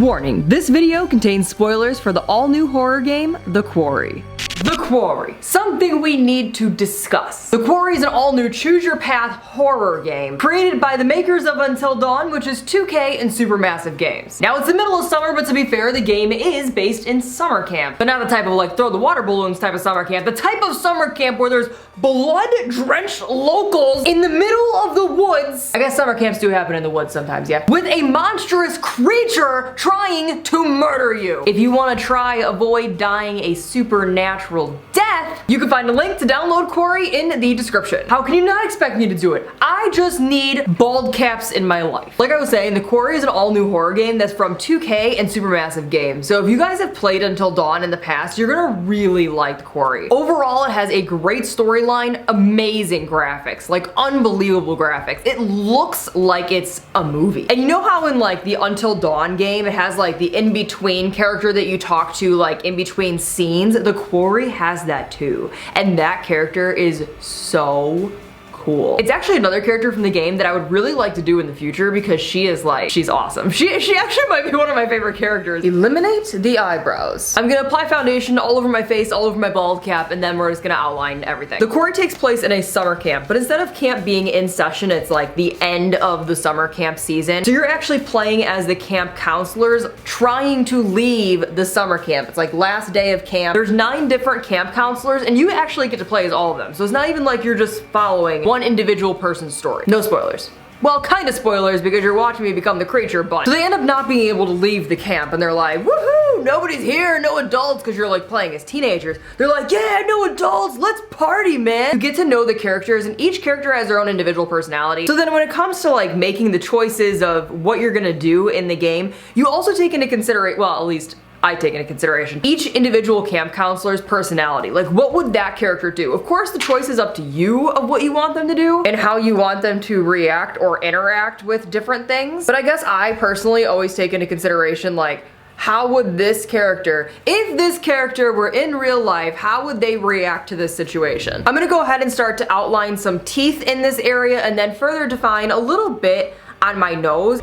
Warning, this video contains spoilers for the all-new horror game, The Quarry. The Quarry, something we need to discuss. The Quarry is an all-new choose-your-path horror game created by the makers of Until Dawn, which is 2K and Supermassive Games. Now it's the middle of summer, but to be fair, the game is based in summer camp. But not the type of like throw the water balloons type of summer camp, the type of summer camp where there's blood-drenched locals in the middle of the woods. I guess summer camps do happen in the woods sometimes, yeah. With a monstrous creature trying to murder you. If you want to try avoid dying a supernatural death, you can find a link to download Quarry in the description. How can you not expect me to do it? I just need bald caps in my life. Like I was saying, The Quarry is an all-new horror game that's from 2K and Supermassive Games. So if you guys have played Until Dawn in the past, you're gonna really like The Quarry. Overall, it has a great storyline, amazing graphics, like unbelievable graphics. It looks like it's a movie. And you know how in like the Until Dawn game, it has like the in-between character that you talk to like in between scenes? The Quarry has that too. And that character is so cool. It's actually another character from the game that I would really like to do in the future because she is like, she's awesome. She actually might be one of my favorite characters. Eliminate the eyebrows. I'm gonna apply foundation all over my face, all over my bald cap, and then we're just gonna outline everything. The Quarry takes place in a summer camp, but instead of camp being in session, it's like the end of the summer camp season. So you're actually playing as the camp counselors trying to leave the summer camp. It's like last day of camp. There's 9 different camp counselors and you actually get to play as all of them. So it's not even like you're just following one individual person's story. No spoilers. Well, kind of spoilers because you're watching me become the creature, but so they end up not being able to leave the camp and they're like, woohoo, nobody's here, no adults, because you're like playing as teenagers. They're like, yeah, no adults, let's party, man. You get to know the characters and each character has their own individual personality. So then when it comes to like making the choices of what you're gonna do in the game, you also take into consideration, well, at least I take into consideration each individual camp counselor's personality. Like, what would that character do? Of course, the choice is up to you of what you want them to do and how you want them to react or interact with different things. But I guess I personally always take into consideration, like, how would this character, if this character were in real life, how would they react to this situation? I'm gonna go ahead and start to outline some teeth in this area and then further define a little bit on my nose.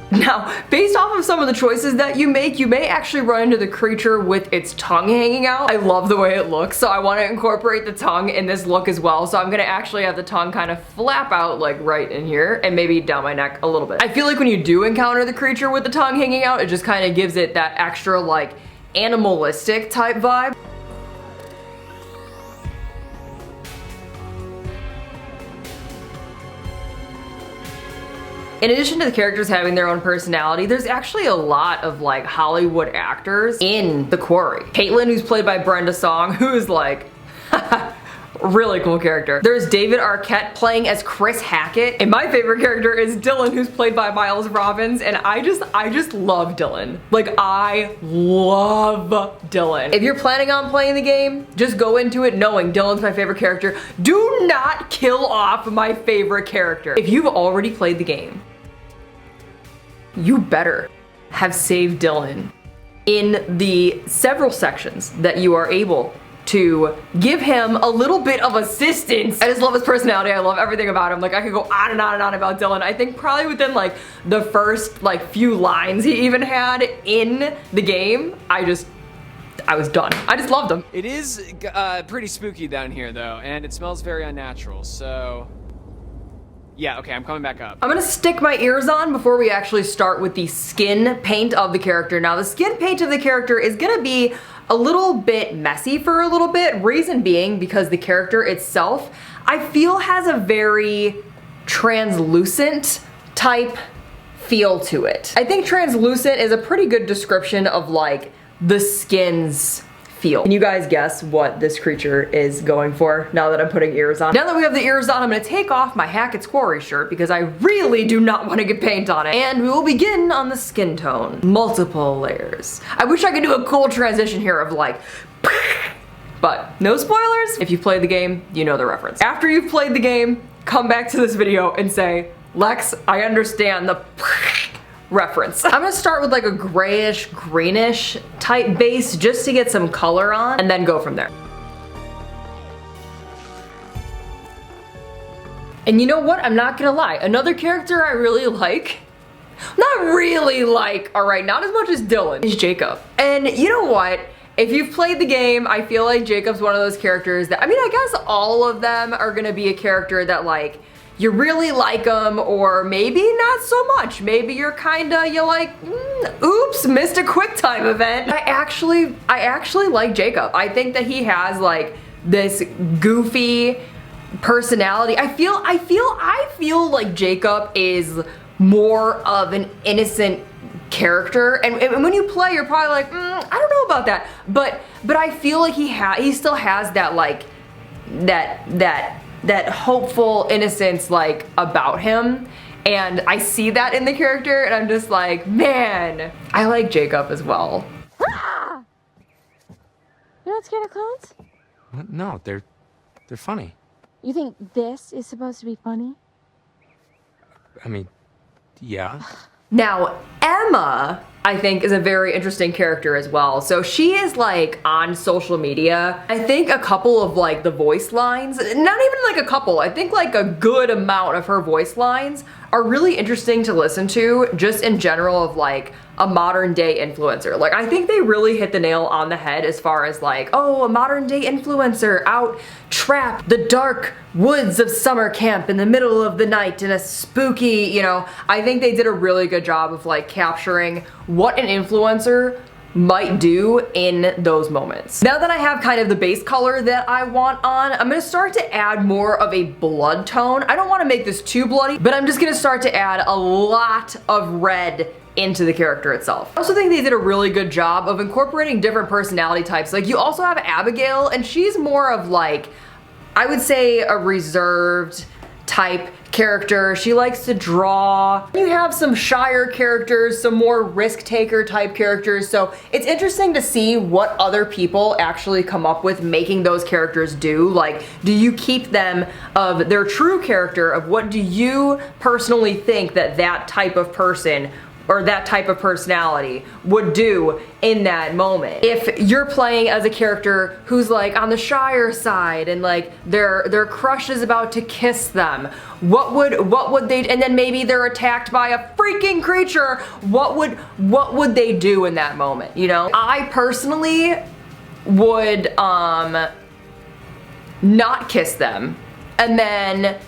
Now, based off of some of the choices that you may actually run into the creature with its tongue hanging out. I love the way it looks, so I want to incorporate the tongue in this look as well. So I'm gonna actually have the tongue kind of flap out like right in here and maybe down my neck a little bit. I feel like when you do encounter the creature with the tongue hanging out, it just kind of gives it that extra like animalistic type vibe. In addition to the characters having their own personality, there's actually a lot of like Hollywood actors in The Quarry. Caitlin, who's played by Brenda Song, who is like, really cool character. There's David Arquette playing as Chris Hackett, and my favorite character is Dylan, who's played by Miles Robbins, and I just love Dylan. Like, I love Dylan. If you're planning on playing the game, just go into it knowing Dylan's my favorite character. Do not kill off my favorite character. If you've already played the game, you better have saved Dylan in the several sections that you are able to give him a little bit of assistance. I just love his personality. I love everything about him. Like, I could go on and on and on about Dylan. I think probably within like the first like few lines he even had in the game, I was done. I just loved him. It is pretty spooky down here though, and it smells very unnatural, so yeah, okay, I'm coming back up. I'm gonna stick my ears on before we actually start with the skin paint of the character. Now, the skin paint of the character is gonna be a little bit messy for a little bit. Reason being because the character itself, I feel, has a very translucent type feel to it. I think translucent is a pretty good description of like the skin's feel. Can you guys guess what this creature is going for now that I'm putting ears on? Now that we have the ears on, I'm gonna take off my Hackett's Quarry shirt because I really do not want to get paint on it. And we will begin on the skin tone. Multiple layers. I wish I could do a cool transition here of like, but no spoilers. If you've played the game, you know the reference. After you've played the game, come back to this video and say, Lex, I understand the reference. I'm gonna start with like a grayish, greenish type base just to get some color on and then go from there. And you know what? I'm not gonna lie. Another character I really like not really like, all right, not as much as Dylan, is Jacob. And you know what? If you've played the game, I feel like Jacob's one of those characters that, I mean, I guess all of them are gonna be a character that like, you really like them, or maybe not so much. Maybe you're kinda, you're like, oops, missed a quick time event. I actually like Jacob. I think that he has like this goofy personality. I feel like Jacob is more of an innocent character, and when you play, you're probably like, I don't know about that, but I feel like he still has that like that hopeful innocence like about him, and I see that in the character, and I'm just like, man, I like Jacob as well. You're not scared of clowns? What? No, they're funny. You think this is supposed to be funny? I mean, yeah. Now, Emma, I think, is a very interesting character as well. So she is like on social media. I think a couple of like the voice lines, not even like a couple, I think like a good amount of her voice lines are really interesting to listen to, just in general, of like a modern day influencer. Like, I think they really hit the nail on the head as far as like, oh, a modern day influencer out trapped the dark woods of summer camp in the middle of the night in a spooky, you know, I think they did a really good job of like capturing what an influencer might do in those moments. Now that I have kind of the base color that I want on, I'm gonna start to add more of a blood tone. I don't want to make this too bloody, but I'm just gonna start to add a lot of red into the character itself. I also think they did a really good job of incorporating different personality types. Like, you also have Abigail, and she's more of like, I would say, a reserved type character. She likes to draw. You have some shyer characters, some more risk taker type characters, so it's interesting to see what other people actually come up with making those characters do. Like, do you keep them of their true character, of what do you personally think that that type of person or that type of personality would do in that moment? If you're playing as a character who's like on the shyer side and like their crush is about to kiss them, what would they, and then maybe they're attacked by a freaking creature, what would they do in that moment, you know? I personally would not kiss them, and then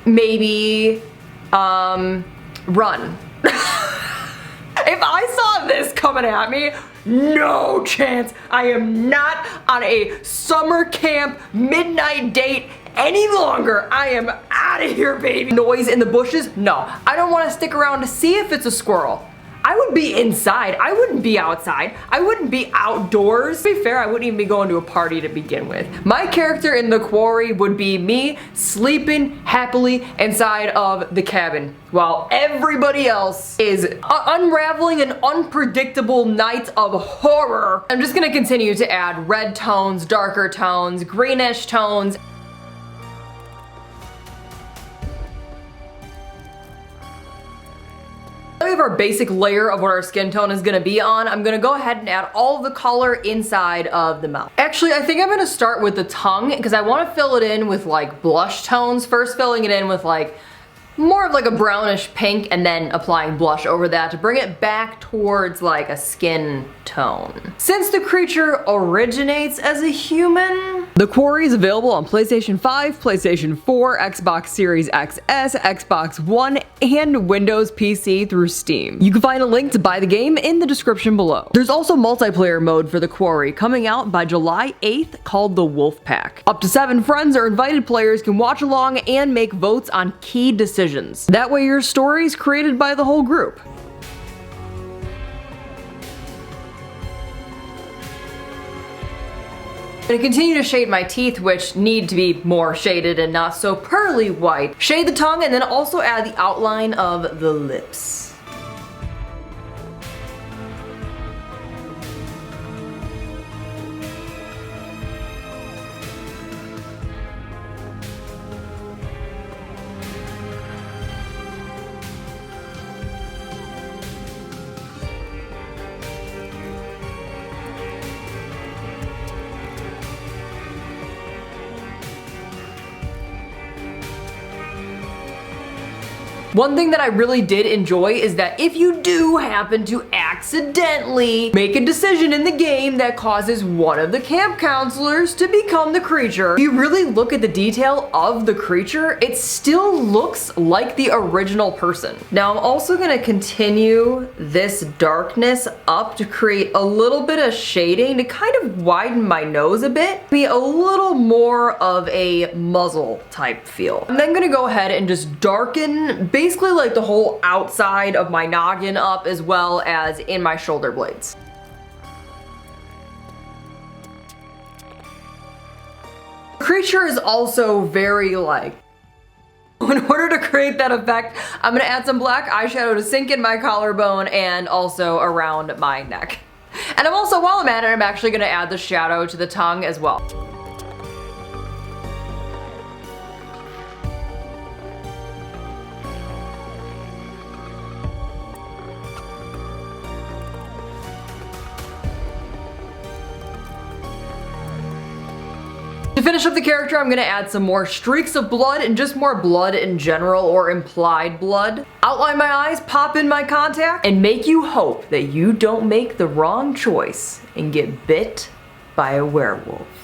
maybe run. If I saw this coming at me, no chance. I am not on a summer camp midnight date any longer. I am out of here, baby. Noise in the bushes? No. I don't want to stick around to see if it's a squirrel. I would be inside. I wouldn't be outside. I wouldn't be outdoors. To be fair, I wouldn't even be going to a party to begin with. My character in the Quarry would be me sleeping happily inside of the cabin while everybody else is unraveling an unpredictable night of horror. I'm just gonna continue to add red tones, darker tones, greenish tones. We have our basic layer of what our skin tone is gonna be on. I'm gonna go ahead and add all of the color inside of the mouth. Actually, I think I'm gonna start with the tongue because I want to fill it in with like blush tones. First filling it in with like more of like a brownish pink, and then applying blush over that to bring it back towards like a skin tone. Since the creature originates as a human, the Quarry is available on PlayStation 5, PlayStation 4, Xbox Series XS, Xbox One, and Windows PC through Steam. You can find a link to buy the game in the description below. There's also multiplayer mode for the Quarry coming out by July 8th called the Wolf Pack. Up to 7 friends or invited players can watch along and make votes on key decisions. That way your story is created by the whole group. I'm gonna continue to shade my teeth, which need to be more shaded and not so pearly white. Shade the tongue, and then also add the outline of the lips. One thing that I really did enjoy is that if you do happen to accidentally make a decision in the game that causes one of the camp counselors to become the creature, if you really look at the detail of the creature, it still looks like the original person. Now I'm also gonna continue this darkness up to create a little bit of shading to kind of widen my nose a bit, be a little more of a muzzle type feel. I'm then gonna go ahead and just darken basically like the whole outside of my noggin up as well as in my shoulder blades. The creature is also very like, in order to create that effect, I'm gonna add some black eyeshadow to sink in my collarbone and also around my neck. And I'm also, while I'm at it, I'm actually gonna add the shadow to the tongue as well. To finish up the character, I'm gonna add some more streaks of blood and just more blood in general, or implied blood. Outline my eyes, pop in my contact, and make you hope that you don't make the wrong choice and get bit by a werewolf.